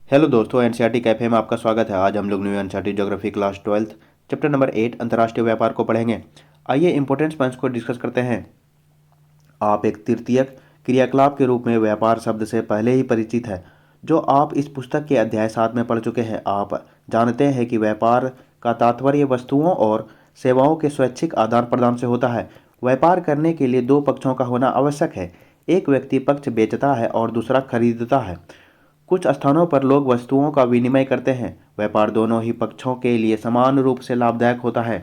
Hello दोस्तों, NCERT cafe में आपका स्वागत है। आज हम लोग new NCERT geography class 12 chapter number 8 अंतर्राष्ट्रीय व्यापार को पढ़ेंगे। आइए इंपॉर्टेंट पॉइंट्स को डिस्कस करते हैं। आप एक तृतीयक क्रियाकलाप के रूप में व्यापार शब्द से पहले ही परिचित है, जो आप इस पुस्तक के अध्याय 7 में पढ़ चुके हैं। आप जानते हैं कि व्यापार का तात्पर्य वस्तुओं और सेवाओं के स्वैच्छिक आदान प्रदान से होता है। व्यापार करने के लिए दो पक्षों का होना आवश्यक है। एक व्यक्ति पक्ष बेचता है और दूसरा खरीदता है। कुछ स्थानों पर लोग वस्तुओं का विनिमय करते हैं। व्यापार दोनों ही पक्षों के लिए समान रूप से लाभदायक होता है।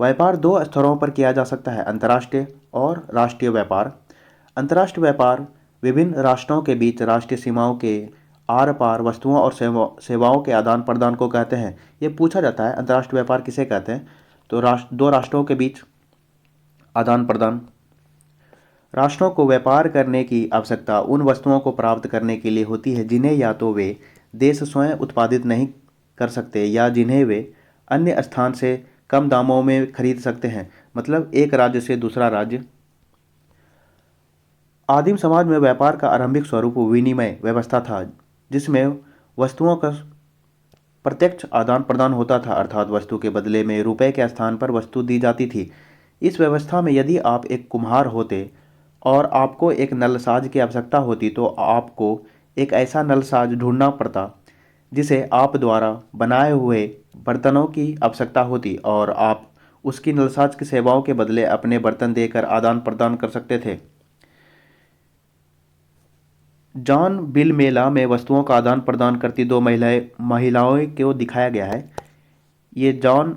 व्यापार दो स्तरों पर किया जा सकता है, अंतर्राष्ट्रीय और राष्ट्रीय व्यापार। अंतर्राष्ट्रीय व्यापार विभिन्न राष्ट्रों के बीच राष्ट्रीय सीमाओं के आर पार वस्तुओं और सेवाओं के आदान प्रदान को कहते हैं। ये पूछा जाता है अंतर्राष्ट्रीय व्यापार किसे कहते हैं, तो दो राष्ट्रों के बीच आदान प्रदान। राष्ट्रों को व्यापार करने की आवश्यकता उन वस्तुओं को प्राप्त करने के लिए होती है जिन्हें या तो वे देश स्वयं उत्पादित नहीं कर सकते या जिन्हें वे अन्य स्थान से कम दामों में खरीद सकते हैं, मतलब एक राज्य से दूसरा राज्य। आदिम समाज में व्यापार का आरंभिक स्वरूप विनिमय व्यवस्था था, जिसमें वस्तुओं का प्रत्यक्ष आदान प्रदान होता था, अर्थात वस्तु के बदले में रुपए के स्थान पर वस्तु दी जाती थी। इस व्यवस्था में यदि आप एक कुम्हार होते और आपको एक नलसाज की आवश्यकता होती, तो आपको एक ऐसा नलसाज ढूंढना पड़ता जिसे आप द्वारा बनाए हुए बर्तनों की आवश्यकता होती, और आप उसकी नलसाज की सेवाओं के बदले अपने बर्तन देकर आदान प्रदान कर सकते थे। जॉन बिल मेला में वस्तुओं का आदान प्रदान करती दो महिलाओं को दिखाया गया है। ये जॉन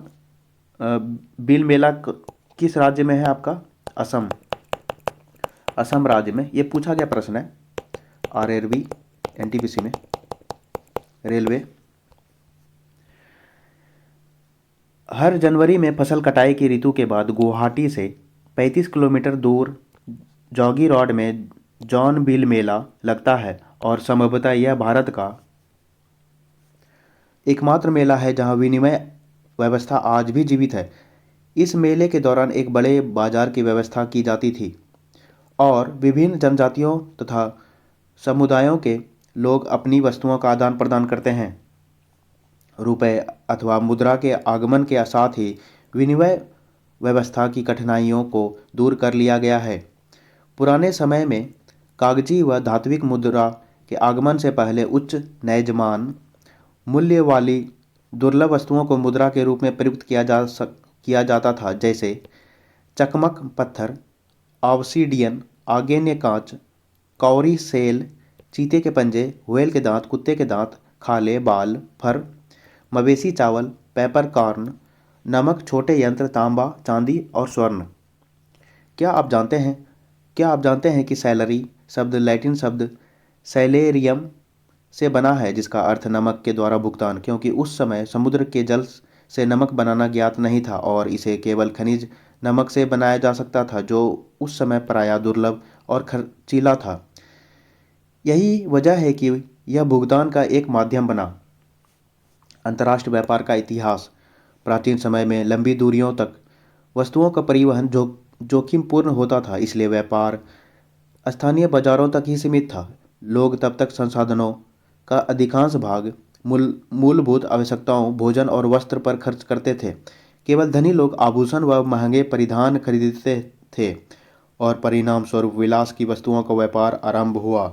बिल मेला किस राज्य में है आपका? असम। असम राज्य में ये पूछा गया प्रश्न है आरआरबी एनटीपीसी में, रेलवे। हर जनवरी में फसल कटाई की ऋतु के बाद गुवाहाटी से 35 किलोमीटर दूर जॉगी रोड में जॉन बिल मेला लगता है, और संभवतः यह भारत का एकमात्र मेला है जहां विनिमय व्यवस्था आज भी जीवित है। इस मेले के दौरान एक बड़े बाजार की व्यवस्था की जाती थी और विभिन्न जनजातियों तथा समुदायों के लोग अपनी वस्तुओं का आदान प्रदान करते हैं। रुपए अथवा मुद्रा के आगमन के साथ ही विनिमय व्यवस्था की कठिनाइयों को दूर कर लिया गया है। पुराने समय में कागजी व धात्विक मुद्रा के आगमन से पहले उच्च नैजमान मूल्य वाली दुर्लभ वस्तुओं को मुद्रा के रूप में प्रयुक्त किया जाता था, जैसे चकमक पत्थर, ऑब्सीडियन, आग्नेय कांच, कौरी सेल, चीते के पंजे, व्हेल के दांत, कुत्ते के दांत, खाले, बाल, फर, मवेशी चावल, पेपर कॉर्न, नमक, छोटे यंत्र, तांबा, चांदी और स्वर्ण। क्या आप जानते हैं क्या आप जानते हैं कि सैलरी शब्द लैटिन शब्द सैलेरियम से बना है, जिसका अर्थ नमक के द्वारा भुगतान, क्योंकि उस समय समुद्र के जल से नमक बनाना ज्ञात नहीं था और इसे केवल खनिज नमक से बनाया जा सकता था, जो उस समय प्रायः दुर्लभ और खर्चीला था। यही वजह है कि यह भुगतान का एक माध्यम बना। अंतर्राष्ट्रीय व्यापार का इतिहास। प्राचीन समय में लंबी दूरियों तक वस्तुओं का परिवहन जोखिमपूर्ण होता था, इसलिए व्यापार स्थानीय बाजारों तक ही सीमित था। लोग तब तक संसाधनों का अधिकांश भाग मूलभूत आवश्यकताओं, भोजन और वस्त्र पर खर्च करते थे। केवल धनी लोग आभूषण व महंगे परिधान खरीदते थे और परिणाम स्वरूप विलास की वस्तुओं का व्यापार आरंभ हुआ।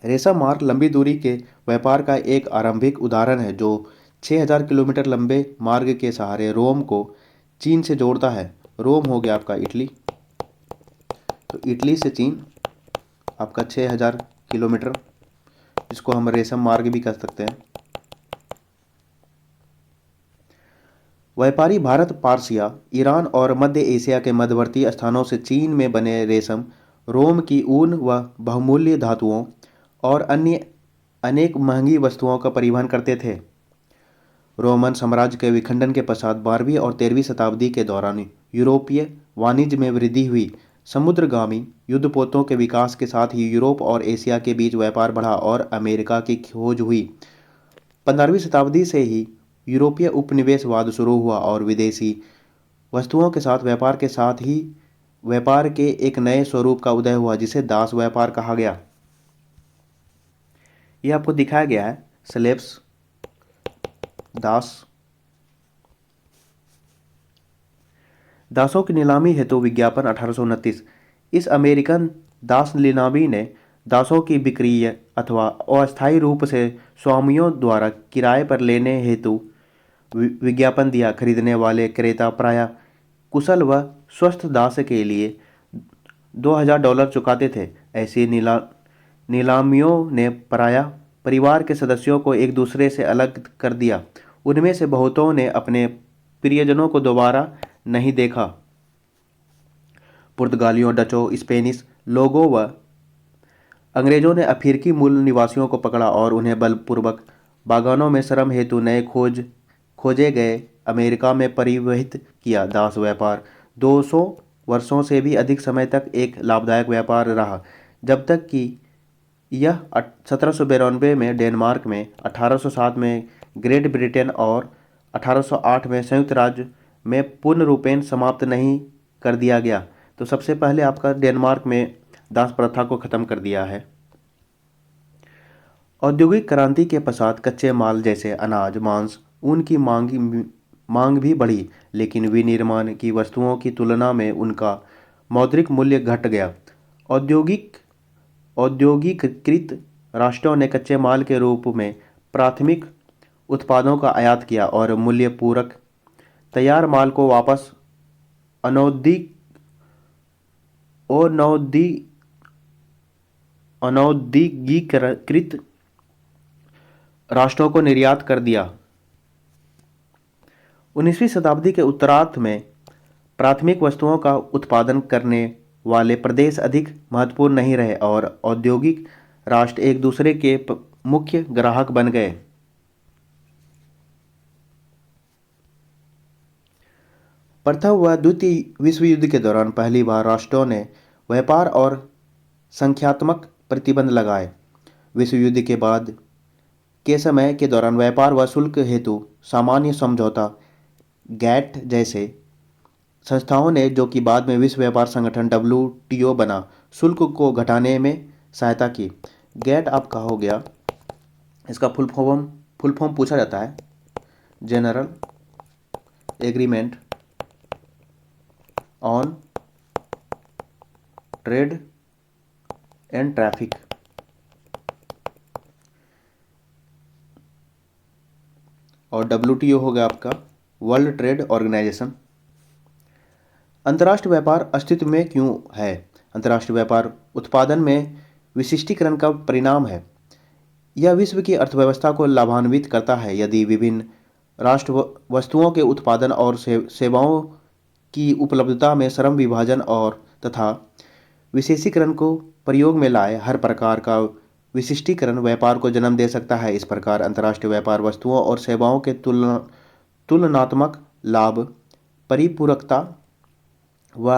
रेशम मार्ग लंबी दूरी के व्यापार का एक आरंभिक उदाहरण है, जो 6000 किलोमीटर लंबे मार्ग के सहारे रोम को चीन से जोड़ता है। रोम हो गया आपका इटली, तो इटली से चीन आपका 6000 किलोमीटर, जिसको हम रेशम मार्ग भी कह सकते हैं। व्यापारी भारत, पारसिया, ईरान और मध्य एशिया के मध्यवर्ती स्थानों से चीन में बने रेशम, रोम की ऊन व बहुमूल्य धातुओं और अन्य अनेक महंगी वस्तुओं का परिवहन करते थे। रोमन साम्राज्य के विखंडन के पश्चात 12वीं और 13वीं शताब्दी के दौरान यूरोपीय वाणिज्य में वृद्धि हुई। समुद्रगामी युद्धपोतों के विकास के साथ ही यूरोप और एशिया के बीच व्यापार बढ़ा और अमेरिका की खोज हुई। 15वीं शताब्दी से ही यूरोपीय उपनिवेशवाद शुरू हुआ और विदेशी वस्तुओं के साथ व्यापार के साथ ही व्यापार के एक नए स्वरूप का उदय हुआ, जिसे दास व्यापार कहा गया। ये आपको दिखाया गया है स्लेव्स, दास। दासों की नीलामी हेतु विज्ञापन 1829। इस अमेरिकन दास नीलामी ने दासों की बिक्री अथवा अस्थायी रूप से स्वामियों द्वारा किराए पर लेने हेतु विज्ञापन दिया। खरीदने वाले क्रेता प्रायः कुशल व स्वस्थ दास के लिए $2000 चुकाते थे। ऐसी नीलामियों ने प्रायः परिवार के सदस्यों को एक दूसरे से अलग कर दिया। उनमें से बहुतों ने अपने प्रियजनों को दोबारा नहीं देखा। पुर्तगालियों, डचों, स्पेनिश लोगों व अंग्रेजों ने अफ्रीकी मूल निवासियों को पकड़ा और उन्हें बलपूर्वक बागानों में श्रम हेतु नए खोजे गए अमेरिका में परिवहित किया। दास व्यापार 200 वर्षों से भी अधिक समय तक एक लाभदायक व्यापार रहा, जब तक कि यह 1792 में डेनमार्क में, 1807 में ग्रेट ब्रिटेन और 1808 में संयुक्त राज्य में पूर्ण रूपेण समाप्त नहीं कर दिया गया। तो सबसे पहले आपका डेनमार्क में दास प्रथा को खत्म कर दिया है। औद्योगिक क्रांति के पश्चात कच्चे माल जैसे अनाज, मांस, ऊन की मांग भी बढ़ी, लेकिन विनिर्माण की वस्तुओं की तुलना में उनका मौद्रिक मूल्य घट गया। औद्योगिकीकृत राष्ट्रों ने कच्चे माल के रूप में प्राथमिक उत्पादों का आयात किया और मूल्य पूरक तैयार माल को वापस अनौद्योगिकीकृत राष्ट्रों को निर्यात कर दिया। 19वीं शताब्दी के उत्तरार्ध में प्राथमिक वस्तुओं का उत्पादन करने वाले प्रदेश अधिक महत्वपूर्ण नहीं रहे और औद्योगिक राष्ट्र एक दूसरे के मुख्य ग्राहक बन गए। प्रथम व द्वितीय विश्व युद्ध के दौरान पहली बार राष्ट्रों ने व्यापार और संख्यात्मक प्रतिबंध लगाए। विश्व युद्ध के बाद के समय के दौरान व्यापार व शुल्क हेतु सामान्य समझौता गैट जैसे संस्थाओं ने, जो कि बाद में विश्व व्यापार संगठन WTO बना, शुल्क को घटाने में सहायता की। गैट आपका हो गया, इसका फुल फॉर्म पूछा जाता है, general agreement on trade and traffic. और WTO हो गया आपका वर्ल्ड ट्रेड ऑर्गेनाइजेशन। अंतर्राष्ट्रीय व्यापार अस्तित्व में क्यों है? अंतर्राष्ट्रीय व्यापार उत्पादन में विशिष्टीकरण का परिणाम है। यह विश्व की अर्थव्यवस्था को लाभान्वित करता है। यदि विभिन्न राष्ट्र वस्तुओं के उत्पादन और सेवाओं की उपलब्धता में श्रम विभाजन और तथा विशेषीकरण को प्रयोग में लाए, हर प्रकार का विशिष्टीकरण व्यापार को जन्म दे सकता है। इस प्रकार अंतर्राष्ट्रीय व्यापार वस्तुओं और सेवाओं के तुलनात्मक लाभ, परिपूरकता व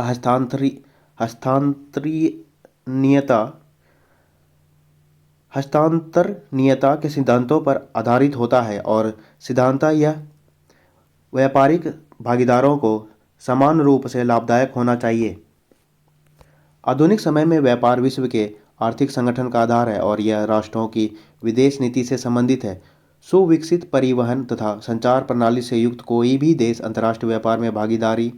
हस्तांतरणीयता के सिद्धांतों पर आधारित होता है और सिद्धांतः यह व्यापारिक भागीदारों को समान रूप से लाभदायक होना चाहिए। आधुनिक समय में व्यापार विश्व के आर्थिक संगठन का आधार है और यह राष्ट्रों की विदेश नीति से संबंधित है। सुविकसित परिवहन तथा संचार प्रणाली से युक्त कोई भी देश अंतर्राष्ट्रीय व्यापार में भागीदारी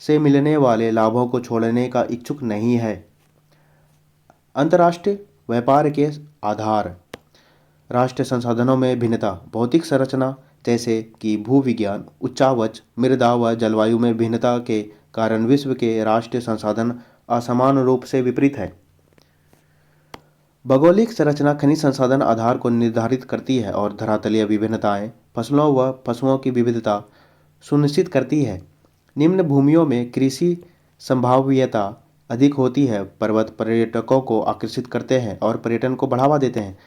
से मिलने वाले लाभों को छोड़ने का इच्छुक नहीं है। अंतर्राष्ट्रीय व्यापार के आधार: राष्ट्रीय संसाधनों में भिन्नता, भौतिक संरचना जैसे कि भूविज्ञान, उच्चावच, मृदा व जलवायु में भिन्नता के कारण विश्व के राष्ट्रीय संसाधन असमान रूप से विपरीत है। भौगोलिक संरचना खनिज संसाधन आधार को निर्धारित करती है और धरातलीय विभिन्नताएं फसलों व पशुओं की विविधता सुनिश्चित करती है। निम्न भूमियों में कृषि संभाव्यता अधिक होती है। पर्वत पर्यटकों को आकर्षित करते हैं और पर्यटन को बढ़ावा देते हैं।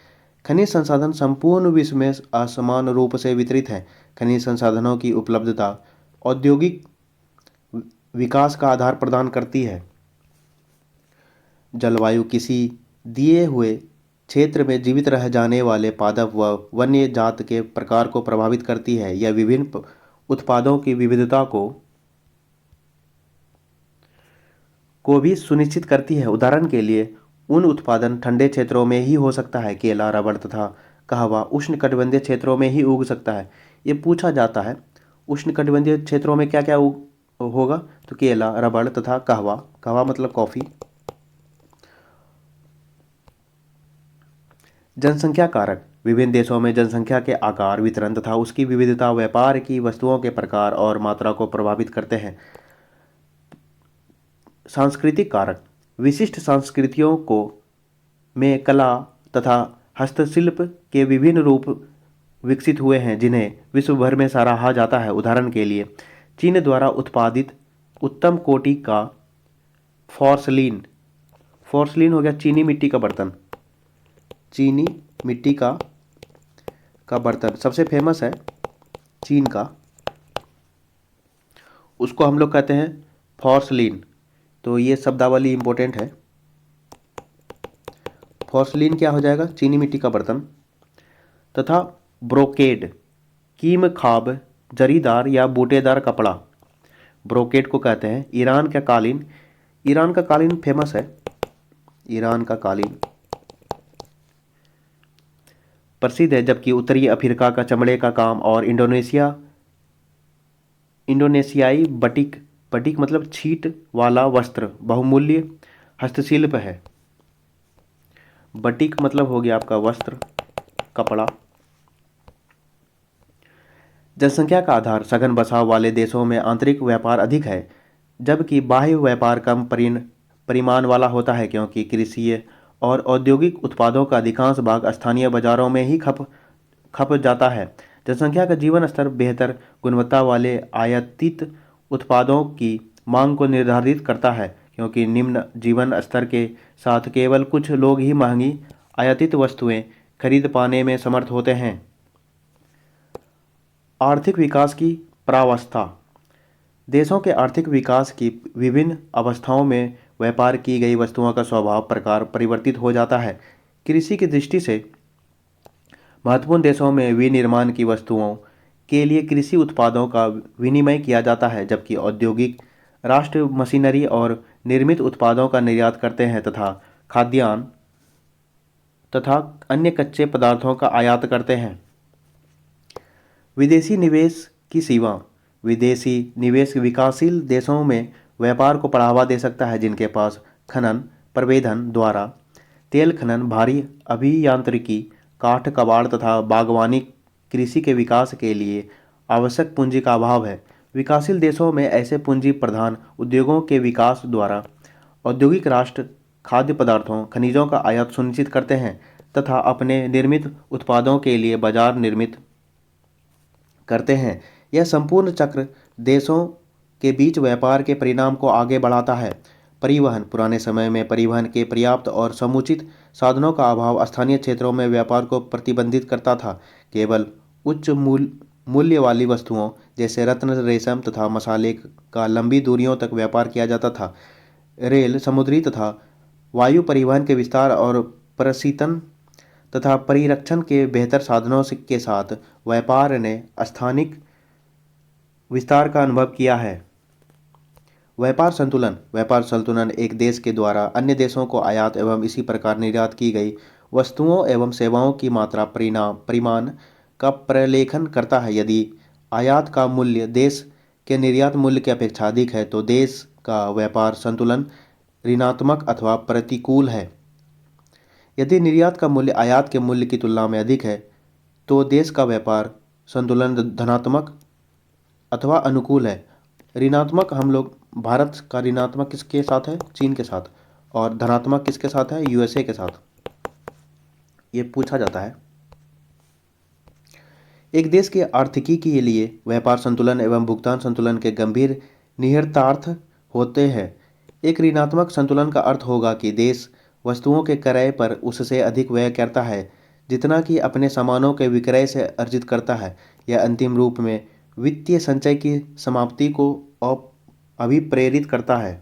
खनिज संसाधन संपूर्ण विश्व में असमान रूप से वितरित है। खनिज संसाधनों की उपलब्धता औद्योगिक विकास का आधार प्रदान करती है। जलवायु किसी दिए हुए क्षेत्र में जीवित रह जाने वाले पादप व वन्य जात के प्रकार को प्रभावित करती है। यह विभिन्न उत्पादों की विविधता को भी सुनिश्चित करती है। उदाहरण के लिए, ऊन उत्पादन ठंडे क्षेत्रों में ही हो सकता है। केला, रबड़ तथा कहवा उष्णकटिबंधीय क्षेत्रों में ही उग सकता है। ये पूछा जाता है उष्णकटिबंधीय क्षेत्रों में क्या क्या होगा, तो केला, रबड़ तथा कहवा। कहवा मतलब कॉफी। जनसंख्या कारक विभिन्न देशों में जनसंख्या के आकार, वितरण तथा उसकी विविधता व्यापार की वस्तुओं के प्रकार और मात्रा को प्रभावित करते हैं। सांस्कृतिक कारक विशिष्ट संस्कृतियों को में कला तथा हस्तशिल्प के विभिन्न रूप विकसित हुए हैं जिन्हें विश्व भर में सराहा जाता है। उदाहरण के लिए चीन द्वारा उत्पादित उत्तम कोटि का फोर्सलिन हो गया चीनी मिट्टी का बर्तन। चीनी मिट्टी का बर्तन सबसे फेमस है चीन का, उसको हम लोग कहते हैं फोर्सलिन। तो ये शब्दावली इंपॉर्टेंट है। फोर्सलिन क्या हो जाएगा, चीनी मिट्टी का बर्तन। तथा ब्रोकेड कीम खाब जरीदार या बूटेदार कपड़ा, ब्रोकेड को कहते हैं। ईरान का कालीन फेमस है। ईरान का कालीन प्रसिद्ध है, जबकि उत्तरी अफ्रीका का चमड़े का काम और इंडोनेशियाई बटिक मतलब छीट वाला वस्त्र बहुमूल्य हस्तशिल्प है। बटिक मतलब हो गया आपका वस्त्र, कपड़ा। जनसंख्या का आधार सघन बसाव वाले देशों में आंतरिक व्यापार अधिक है, जबकि बाह्य व्यापार कम परिमाण वाला होता है, क्योंकि कृषि और औद्योगिक उत्पादों का अधिकांश भाग स्थानीय बाजारों में ही खप जाता है। जनसंख्या का जीवन स्तर बेहतर गुणवत्ता वाले आयातित उत्पादों की मांग को निर्धारित करता है, क्योंकि निम्न जीवन स्तर के साथ केवल कुछ लोग ही महंगी आयातित वस्तुएं खरीद पाने में समर्थ होते हैं। आर्थिक विकास की प्रावस्था देशों के आर्थिक विकास की विभिन्न अवस्थाओं में व्यापार की गई वस्तुओं का स्वभाव प्रकार परिवर्तित हो जाता है। कृषि की दृष्टि से महत्वपूर्ण देशों में विनिर्माण की वस्तुओं के लिए कृषि उत्पादों का विनिमय किया जाता है, जबकि औद्योगिक राष्ट्र मशीनरी और निर्मित उत्पादों का निर्यात करते हैं तथा खाद्यान्न तथा अन्य कच्चे पदार्थों का आयात करते हैं। विदेशी निवेश की सीमा विदेशी निवेश विकासशील देशों में व्यापार को बढ़ावा दे सकता है, जिनके पास खनन प्रबंधन द्वारा तेल खनन, भारी अभियांत्रिकी, काठ कबाड़ तथा बागवानी कृषि के विकास के लिए आवश्यक पूंजी का अभाव है। विकासशील देशों में ऐसे पूंजी प्रधान उद्योगों के विकास द्वारा औद्योगिक राष्ट्र खाद्य पदार्थों, खनिजों का आयात सुनिश्चित करते हैं तथा अपने निर्मित उत्पादों के लिए बाजार निर्मित करते हैं। यह संपूर्ण चक्र देशों के बीच व्यापार के परिणाम को आगे बढ़ाता है। परिवहन पुराने समय में परिवहन के पर्याप्त और समुचित साधनों का अभाव स्थानीय क्षेत्रों में व्यापार को प्रतिबंधित करता था। केवल उच्च मूल्य वाली वस्तुओं जैसे रत्न, रेशम तथा मसाले का लंबी दूरियों तक व्यापार किया जाता था। रेल, समुद्री तथा वायु परिवहन के विस्तार और प्रशीतन तथा परिरक्षण के बेहतर साधनों के साथ व्यापार ने स्थानिक विस्तार का अनुभव किया है। व्यापार संतुलन एक देश के द्वारा अन्य देशों को आयात एवं इसी प्रकार निर्यात की गई वस्तुओं एवं सेवाओं की मात्रा परिमाण का प्रलेखन करता है। यदि आयात का मूल्य देश के निर्यात मूल्य की अपेक्षा अधिक है तो देश का व्यापार संतुलन ऋणात्मक अथवा प्रतिकूल है। यदि निर्यात का मूल्य आयात के मूल्य की तुलना में अधिक है तो देश का व्यापार संतुलन धनात्मक अथवा अनुकूल है। ऋणात्मक हम लोग भारत का ऋणात्मक किसके साथ है, चीन के साथ, और धनात्मक किसके साथ है, यूएसए के साथ। ये पूछा जाता है। एक देश की आर्थिकी के लिए व्यापार संतुलन एवं भुगतान संतुलन के गंभीर निहितार्थ होते हैं। एक ऋणात्मक संतुलन का अर्थ होगा कि देश वस्तुओं के क्रय पर उससे अधिक व्यय करता है जितना कि अपने सामानों के विक्रय से अर्जित करता है। यह अंतिम रूप में वित्तीय संचय की समाप्ति को अभिप्रेरित करता है।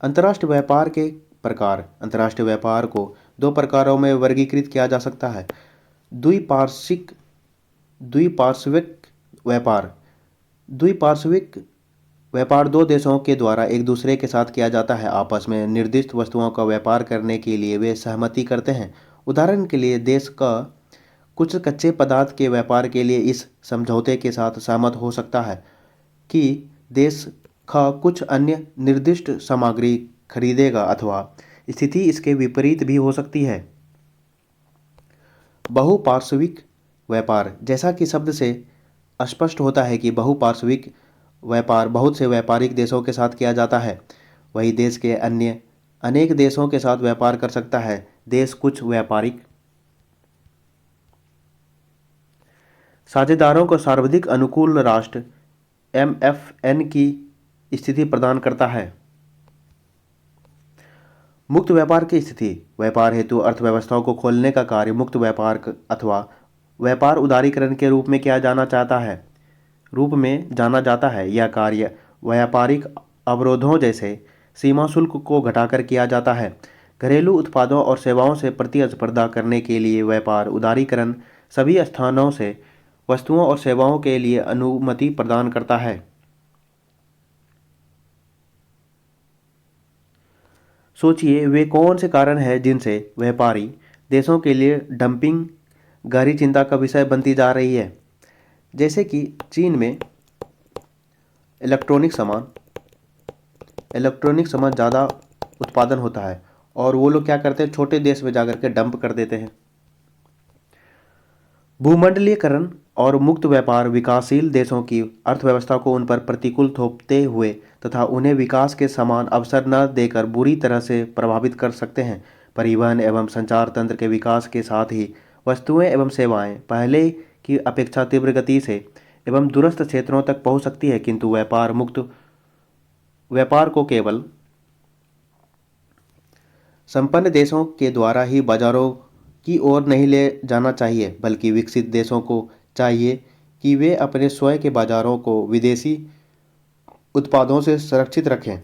अंतर्राष्ट्रीय व्यापार के प्रकार अंतर्राष्ट्रीय व्यापार को दो प्रकारों में वर्गीकृत किया जा सकता है। द्विपार्श्विक व्यापार द्विपार्श्विक व्यापार दो देशों के द्वारा एक दूसरे के साथ किया जाता है। आपस में निर्दिष्ट वस्तुओं का व्यापार करने के लिए वे सहमति करते हैं। उदाहरण के लिए देश का कुछ कच्चे पदार्थ के व्यापार के लिए इस समझौते के साथ सहमत हो सकता है कि देश कुछ अन्य निर्दिष्ट सामग्री खरीदेगा, अथवा स्थिति इसके विपरीत भी हो सकती है। बहुपार्श्विक व्यापार, जैसा कि शब्द से स्पष्ट होता है कि बहुपार्श्विक व्यापार बहुत से व्यापारिक देशों के साथ किया जाता है। वही देश के अन्य अनेक देशों के साथ व्यापार कर सकता है। देश कुछ व्यापारिक साझेदारों को सर्वाधिक अनुकूल राष्ट्र MFN की स्थिति प्रदान करता है। मुक्त व्यापार की स्थिति, व्यापार हेतु अर्थव्यवस्थाओं को खोलने का कार्य मुक्त व्यापार अथवा व्यापार उदारीकरण के रूप में जाना जाता है। यह कार्य व्यापारिक अवरोधों जैसे सीमा शुल्क को घटाकर किया जाता है। घरेलू उत्पादों और सेवाओं से प्रतिस्पर्धा करने के लिए व्यापार उदारीकरण सभी स्थानों से वस्तुओं और सेवाओं के लिए अनुमति प्रदान करता है। सोचिए, वे कौन से कारण हैं जिनसे व्यापारी देशों के लिए डंपिंग गहरी चिंता का विषय बनती जा रही है। जैसे कि चीन में इलेक्ट्रॉनिक सामान ज़्यादा उत्पादन होता है और वो लोग क्या करते हैं, छोटे देश में जाकर के डंप कर देते हैं। भूमंडलीकरण और मुक्त व्यापार विकासशील देशों की अर्थव्यवस्था को उन पर प्रतिकूल थोपते हुए तथा उन्हें विकास के समान अवसर न देकर बुरी तरह से प्रभावित कर सकते हैं। परिवहन एवं संचार तंत्र के विकास के साथ ही वस्तुएं एवं सेवाएं पहले की अपेक्षा तीव्र गति से एवं दूरस्थ क्षेत्रों तक पहुंच सकती है, किंतु मुक्त व्यापार को केवल संपन्न देशों के द्वारा ही बाजारों की ओर नहीं ले जाना चाहिए, बल्कि विकसित देशों को चाहिए कि वे अपने स्वयं के बाजारों को विदेशी उत्पादों से सुरक्षित रखें।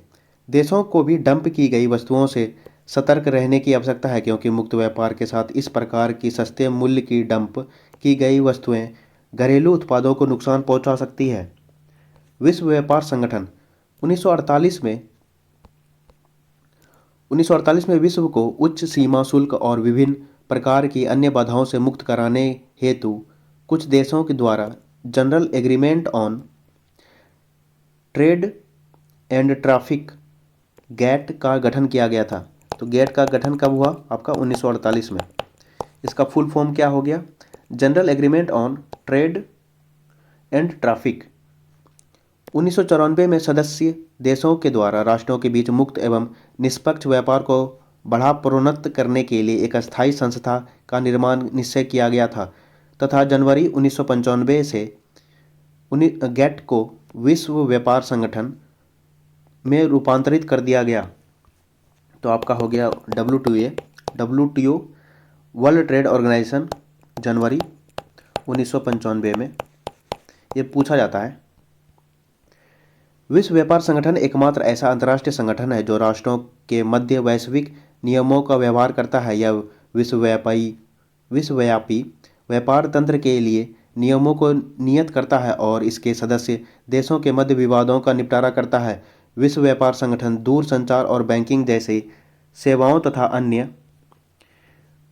देशों को भी डंप की गई वस्तुओं से सतर्क रहने की आवश्यकता है, क्योंकि मुक्त व्यापार के साथ इस प्रकार की सस्ते मूल्य की डंप की गई वस्तुएं घरेलू उत्पादों को नुकसान पहुंचा सकती है। विश्व व्यापार संगठन 1948 में विश्व को उच्च सीमा शुल्क और विभिन्न प्रकार की अन्य बाधाओं से मुक्त कराने हेतु कुछ देशों के द्वारा general agreement on trade and traffic GATT का गठन किया गया था। तो गैट का गठन कब हुआ? आपका 1948 में। इसका फुल फॉर्म क्या हो गया? General agreement on trade and traffic. 1994 में सदस्य देशों के द्वारा राष्ट्रों के बीच मुक्त एवं निष्पक्ष व्यापार को बढ़ा प्रोन्नत करने के लिए एक अस्थायी संस्था का निर्माण निश्चय किया गया था तथा जनवरी 1995 से गैट को विश्व व्यापार संगठन में रूपांतरित कर दिया गया। तो आपका हो गया WTO वर्ल्ड ट्रेड ऑर्गेनाइजेशन, जनवरी 1995 में ये पूछा जाता है। विश्व व्यापार संगठन एकमात्र ऐसा अंतर्राष्ट्रीय संगठन है जो राष्ट्रों के मध्य वैश्विक नियमों का व्यवहार करता है। यह विश्वव्यापी व्यापार तंत्र के लिए नियमों को नियत करता है और इसके सदस्य देशों के मध्य विवादों का निपटारा करता है। विश्व व्यापार संगठन दूर संचार और बैंकिंग जैसे सेवाओं तथा अन्य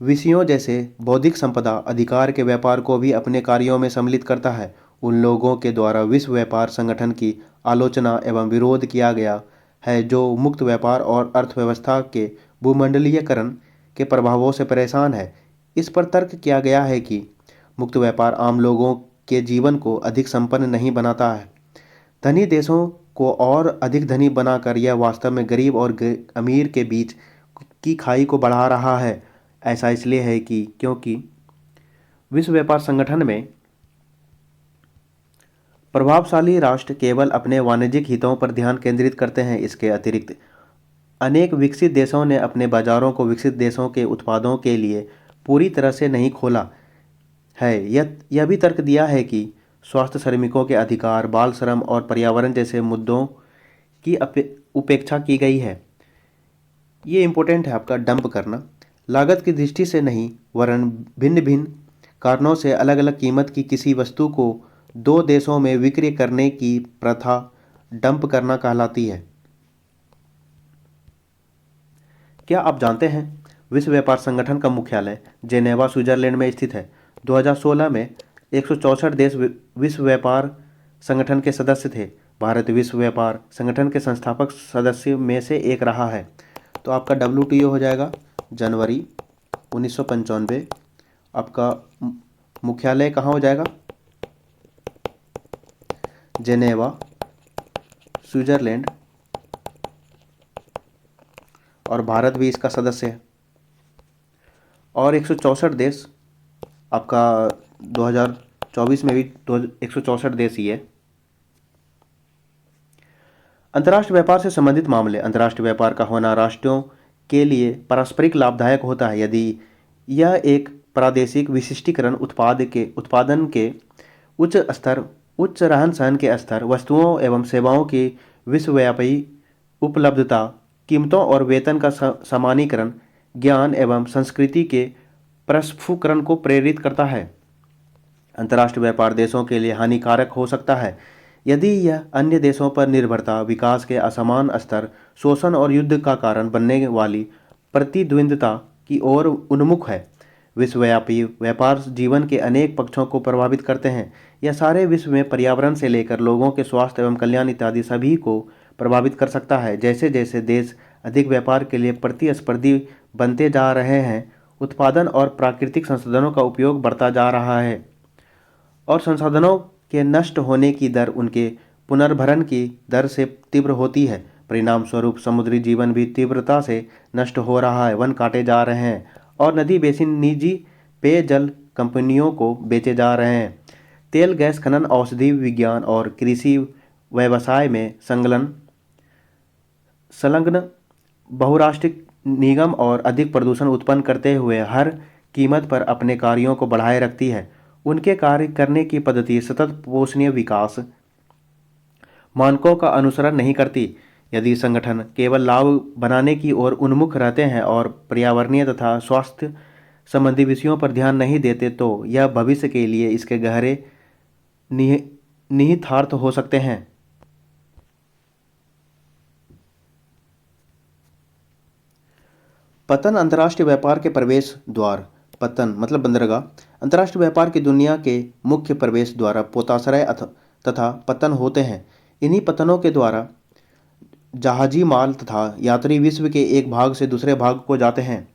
विषयों जैसे बौद्धिक संपदा अधिकार के व्यापार को भी अपने कार्यों में सम्मिलित करता है। उन लोगों के द्वारा विश्व व्यापार संगठन की आलोचना एवं विरोध किया गया है जो मुक्त व्यापार और अर्थव्यवस्था के भूमंडलीयकरण के प्रभावों से परेशान है। इस पर तर्क किया गया है कि मुक्त व्यापार आम लोगों के जीवन को अधिक संपन्न नहीं बनाता है। धनी देशों को और अधिक धनी बनाकर यह वास्तव में गरीब और अमीर के बीच की खाई को बढ़ा रहा है। ऐसा इसलिए है कि क्योंकि विश्व व्यापार संगठन में प्रभावशाली राष्ट्र केवल अपने वाणिज्यिक हितों पर ध्यान केंद्रित करते हैं। इसके अतिरिक्त अनेक विकसित देशों ने अपने बाजारों को विकसित देशों के उत्पादों के लिए पूरी तरह से नहीं खोला है। यह भी तर्क दिया है कि स्वास्थ्य, श्रमिकों के अधिकार, बाल श्रम और पर्यावरण जैसे मुद्दों की उपेक्षा की गई है। ये इम्पोर्टेंट है आपका डंप करना, लागत की दृष्टि से नहीं वरन भिन्न भिन्न कारणों से अलग अलग कीमत की किसी वस्तु को दो देशों में विक्रय करने की प्रथा डंप करना कहलाती है। क्या आप जानते हैं विश्व व्यापार संगठन का मुख्यालय जेनेवा, स्विट्जरलैंड में स्थित है? 2016 में 164 देश विश्व व्यापार संगठन के सदस्य थे। भारत विश्व व्यापार संगठन के संस्थापक सदस्य में से एक रहा है। तो आपका WTO हो जाएगा जनवरी 1995। आपका मुख्यालय कहाँ हो जाएगा? जेनेवा, स्विट्जरलैंड, और भारत भी इसका सदस्य है। और 164 देश आपका 2024 में भी 164 देश ही है। अंतर्राष्ट्रीय व्यापार से संबंधित मामले। अंतर्राष्ट्रीय व्यापार का होना राष्ट्रों के लिए पारस्परिक लाभदायक होता है यदि यह एक प्रादेशिक विशिष्टीकरण, उत्पादन के उच्च स्तर, उच्च रहन सहन के स्तर, वस्तुओं एवं सेवाओं की विश्वव्यापी उपलब्धता, कीमतों और वेतन का समानीकरण, ज्ञान एवं संस्कृति के प्रस्फुटन को प्रेरित करता है। अंतर्राष्ट्रीय व्यापार देशों के लिए हानिकारक हो सकता है यदि यह अन्य देशों पर निर्भरता, विकास के असमान स्तर, शोषण और युद्ध का कारण बनने वाली प्रतिद्वंद्विता की ओर उन्मुख है। विश्वव्यापी व्यापार जीवन के अनेक पक्षों को प्रभावित करते हैं। यह सारे विश्व में पर्यावरण से लेकर लोगों के स्वास्थ्य एवं कल्याण इत्यादि सभी को प्रभावित कर सकता है। जैसे जैसे देश अधिक व्यापार के लिए प्रतिस्पर्धी बनते जा रहे हैं, उत्पादन और प्राकृतिक संसाधनों का उपयोग बढ़ता जा रहा है और संसाधनों के नष्ट होने की दर उनके पुनर्भरण की दर से तीव्र होती है। परिणाम स्वरूप समुद्री जीवन भी तीव्रता से नष्ट हो रहा है, वन काटे जा रहे हैं और नदी बेसिन निजी पेयजल कंपनियों को बेचे जा रहे हैं। तेल, गैस खनन, औषधि विज्ञान और कृषि व्यवसाय में संलग्न बहुराष्ट्रीय निगम और अधिक प्रदूषण उत्पन्न करते हुए हर कीमत पर अपने कार्यों को बढ़ाए रखती है। उनके कार्य करने की पद्धति सतत पोषणीय विकास मानकों का अनुसरण नहीं करती। यदि संगठन केवल लाभ बनाने की ओर उन्मुख रहते हैं और पर्यावरणीय तथा स्वास्थ्य संबंधी विषयों पर ध्यान नहीं देते तो यह भविष्य के लिए इसके गहरे निहितार्थ हो सकते हैं। पतन अंतर्राष्ट्रीय व्यापार के प्रवेश द्वार। पतन मतलब बंदरगाह अंतर्राष्ट्रीय व्यापार की दुनिया के मुख्य प्रवेश द्वार पोताश्रय तथा पतन होते हैं। इन्हीं पतनों के द्वारा जहाजी माल तथा यात्री विश्व के एक भाग से दूसरे भाग को जाते हैं।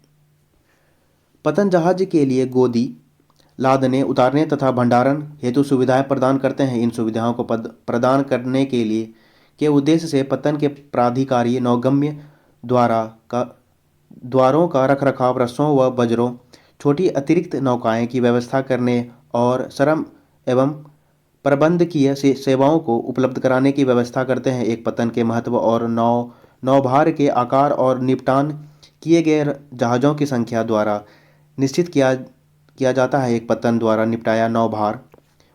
पतन जहाज के लिए गोदी, लादने, उतारने तथा भंडारण हेतु सुविधाएं प्रदान करते हैं। इन सुविधाओं को प्रदान करने के लिए के उद्देश्य से पतन के प्राधिकारी नौगम्य द्वारों का रखरखाव, रस्सों व बजरों, छोटी अतिरिक्त नौकाएं की व्यवस्था करने और श्रम एवं प्रबंधकीय सेवाओं को उपलब्ध कराने की व्यवस्था करते हैं। एक पतन के महत्व और नौभार के आकार और निपटान किए गए जहाज़ों की संख्या द्वारा निश्चित किया जाता है। एक पतन द्वारा निपटाया नौभार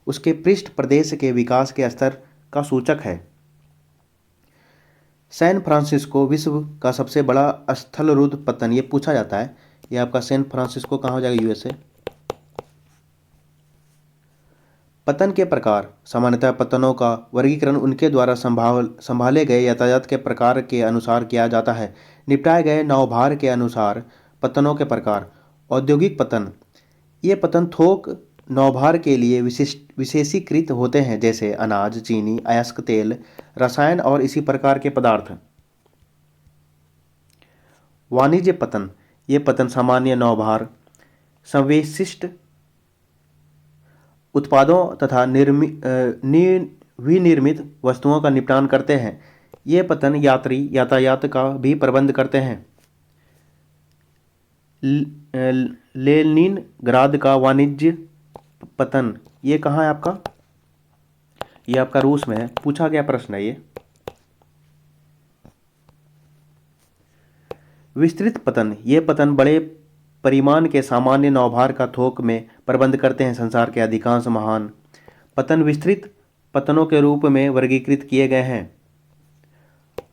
उसके पृष्ठ प्रदेश के विकास के स्तर का सूचक है। सैन फ्रांसिस्को विश्व का सबसे बड़ा स्थलरुद्ध पतन, ये पूछा जाता है। ये आपका सैन फ्रांसिस्को कहाँ हो जाएगा? USA। पतन के प्रकार। सामान्यतः पतनों का वर्गीकरण उनके द्वारा संभाले गए यातायात के प्रकार के अनुसार किया जाता है। निपटाए गए नौभार के अनुसार पतनों के प्रकार। औद्योगिक पतन, ये पतन थोक नौभार के लिए विशेषीकृत होते हैं, जैसे अनाज, चीनी, अयस्क तेल, रसायन और इसी प्रकार के पदार्थ। वाणिज्य पतन, ये पतन सामान्य नौभार, संवेशिष्ट उत्पादों तथा विनिर्मित वस्तुओं का निपटान करते हैं। ये पतन यात्री यातायात का भी प्रबंध करते हैं। लेनिनग्राद का वाणिज्य पतन, ये कहाँ है आपका? ये आपका रूस में है। पूछा गया प्रश्न है ये। विस्तृत पतन, ये पतन बड़े परिमाण के सामान्य नौभार का थोक में प्रबंध करते हैं। संसार के अधिकांश महान पतन विस्तृत पतनों के रूप में वर्गीकृत किए गए हैं।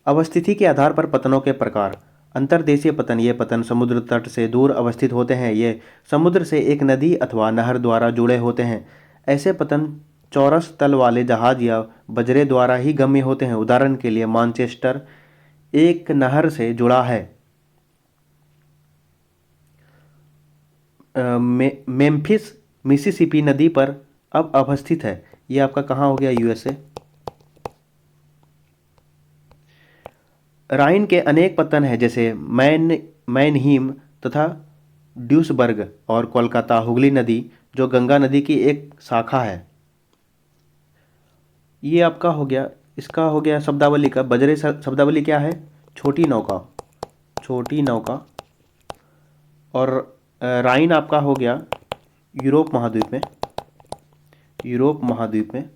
अवस्थिति के आधार पर पतनों के प्रकार। अंतर्देशीय पतन, ये पतन समुद्र तट से दूर अवस्थित होते हैं। ये समुद्र से एक नदी अथवा नहर द्वारा जुड़े होते हैं। ऐसे पतन चौरस तल वाले जहाज या बजरे द्वारा ही गम्य होते हैं। उदाहरण के लिए मानचेस्टर एक नहर से जुड़ा है। मेम्फिस मिसिसिपी नदी पर अब अवस्थित है। ये आपका कहाँ हो गया? यूएसए। राइन के अनेक पतन हैं, जैसे मैनहीम तथा ड्यूसबर्ग, और कोलकाता हुगली नदी जो गंगा नदी की एक शाखा है। ये आपका हो गया, इसका हो गया शब्दावली का। बजरे शब्दावली क्या है? छोटी नौका, छोटी नौका। और राइन आपका हो गया यूरोप महाद्वीप में, यूरोप महाद्वीप में।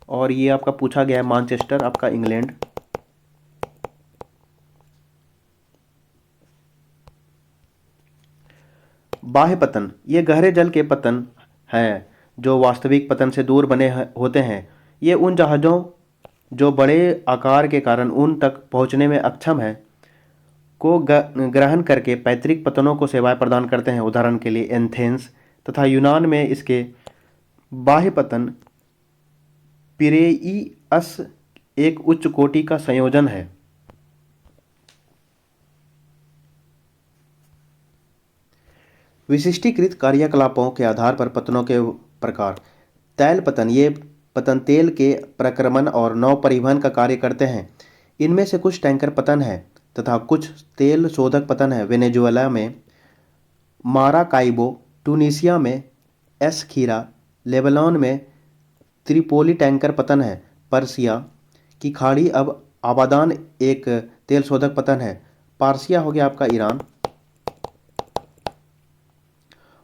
और ये आपका पूछा गया है मानचेस्टर आपका इंग्लैंड। बाह्य पतन, ये गहरे जल के पतन हैं जो वास्तविक पतन से दूर बने होते हैं। ये उन जहाज़ों जो बड़े आकार के कारण उन तक पहुंचने में अक्षम है को ग्रहण करके पैतृक पतनों को सेवाएं प्रदान करते हैं। उदाहरण के लिए एथेंस तथा यूनान में इसके बाह्य पतन पिरेईअस एक उच्च कोटि का संयोजन है। विशिष्टीकृत कार्यकलापों के आधार पर पतनों के प्रकार। तैल पतन, ये पतन तेल के प्रक्रमण और नौ परिवहन का कार्य करते हैं। इनमें से कुछ टैंकर पतन है तथा कुछ तेल शोधक पतन है। वेनेजुएला में माराकाइबो, ट्यूनीशिया में एस खीरा, लेबनान में त्रिपोली टैंकर पतन है। पर्सिया की खाड़ी अब आबादान एक तेल शोधक पतन है। पार्सिया हो गया आपका ईरान,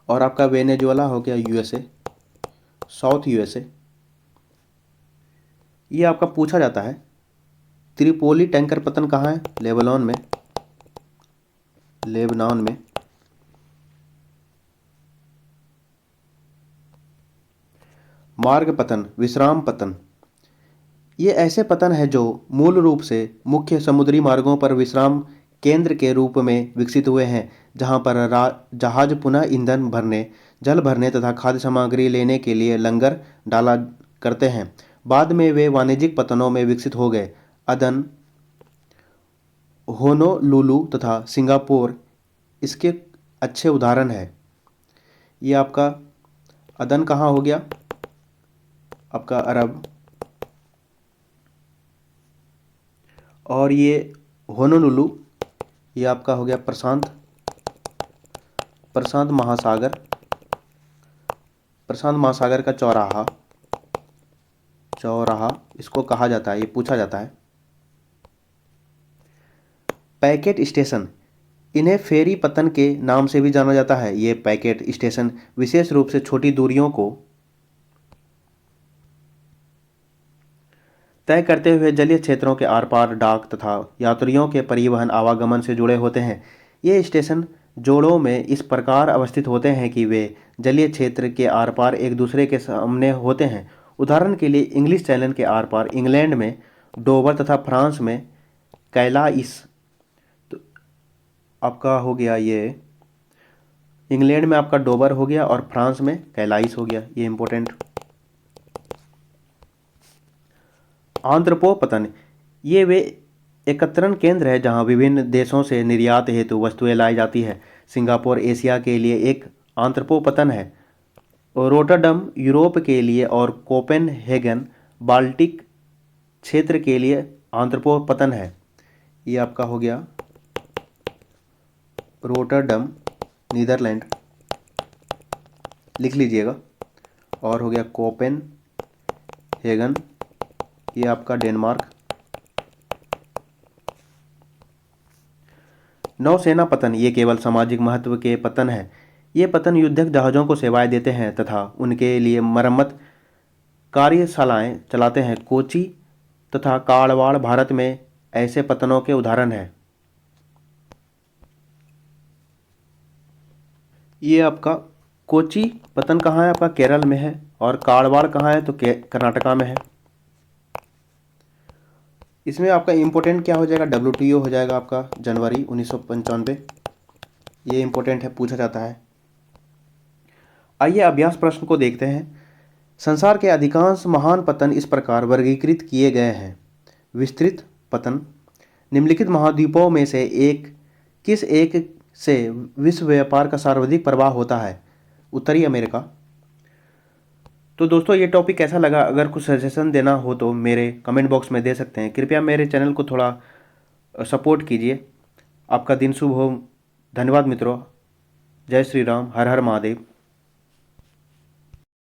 और आपका वेनेजुएला हो गया यूएसए, साउथ यूएसए। ये आपका पूछा जाता है त्रिपोली टैंकर पतन कहाँ है? लेबनान में, लेबनान में। मार्ग पतन, विश्राम पतन, ये ऐसे पतन है जो मूल रूप से मुख्य समुद्री मार्गों पर विश्राम केंद्र के रूप में विकसित हुए हैं, जहां पर जहाज पुनः ईंधन भरने, जल भरने तथा खाद्य सामग्री लेने के लिए लंगर डाला करते हैं। बाद में वे वाणिज्यिक पतनों में विकसित हो गए। अदन, होनोलुलु तथा सिंगापुर इसके अच्छे उदाहरण है। ये आपका अदन कहाँ हो गया? आपका अरब। और ये होनोलुलु, ये आपका हो गया प्रशांत महासागर, प्रशांत महासागर का चौराहा, चौराहा इसको कहा जाता है, ये पूछा जाता है। पैकेट स्टेशन, इन्हें फेरी पतन के नाम से भी जाना जाता है। ये पैकेट स्टेशन विशेष रूप से छोटी दूरियों को तय करते हुए जलीय क्षेत्रों के आर पार डाक तथा यात्रियों के परिवहन आवागमन से जुड़े होते हैं। ये स्टेशन जोड़ों में इस प्रकार अवस्थित होते हैं कि वे जलीय क्षेत्र के आर पार एक दूसरे के सामने होते हैं। उदाहरण के लिए इंग्लिश चैनल के आर पार इंग्लैंड में डोवर तथा फ्रांस में कैलाइस। तो आपका हो गया ये इंग्लैंड में आपका डोवर हो गया और फ्रांस में कैलाइस हो गया। ये इंपॉर्टेंट। आंत्रपोपतन, ये वे एकत्रण केंद्र है जहां विभिन्न देशों से निर्यात हेतु वस्तुएं लाई जाती है। सिंगापुर एशिया के लिए एक आंत्रपोपतन है। रोटरडम यूरोप के लिए और कोपेनहेगन बाल्टिक क्षेत्र के लिए आंत्रपोपतन है। ये आपका हो गया रोटरडम, नीदरलैंड, लिख लीजिएगा। और हो गया कोपेनहेगन, ये आपका डेनमार्क। नौसेना पतन, ये केवल सामाजिक महत्व के पतन है। ये पतन युद्धक जहाज़ों को सेवाएं देते हैं तथा उनके लिए मरम्मत कार्यशालाएं चलाते हैं। कोची तथा कारवार भारत में ऐसे पतनों के उदाहरण हैं। ये आपका कोची पतन कहाँ है? आपका केरल में है। और कारवार कहाँ है? तो कर्नाटका में है। इसमें आपका इम्पोर्टेंट क्या हो जाएगा? WTO हो जाएगा आपका जनवरी 1995। ये इम्पोर्टेंट है, पूछा जाता है। आइए अभ्यास प्रश्न को देखते हैं। संसार के अधिकांश महान पतन इस प्रकार वर्गीकृत किए गए हैं। विस्तृत पतन, निम्नलिखित महाद्वीपों में से किस एक से विश्व व्यापार का सर्वाधिक प्रवाह होता है? उत्तरी अमेरिका, तो दोस्तों ये टॉपिक कैसा लगा, अगर कुछ सजेशन देना हो तो मेरे कमेंट बॉक्स में दे सकते हैं। कृपया मेरे चैनल को थोड़ा सपोर्ट कीजिए। आपका दिन शुभ हो। धन्यवाद मित्रों। जय श्री राम, हर हर महादेव।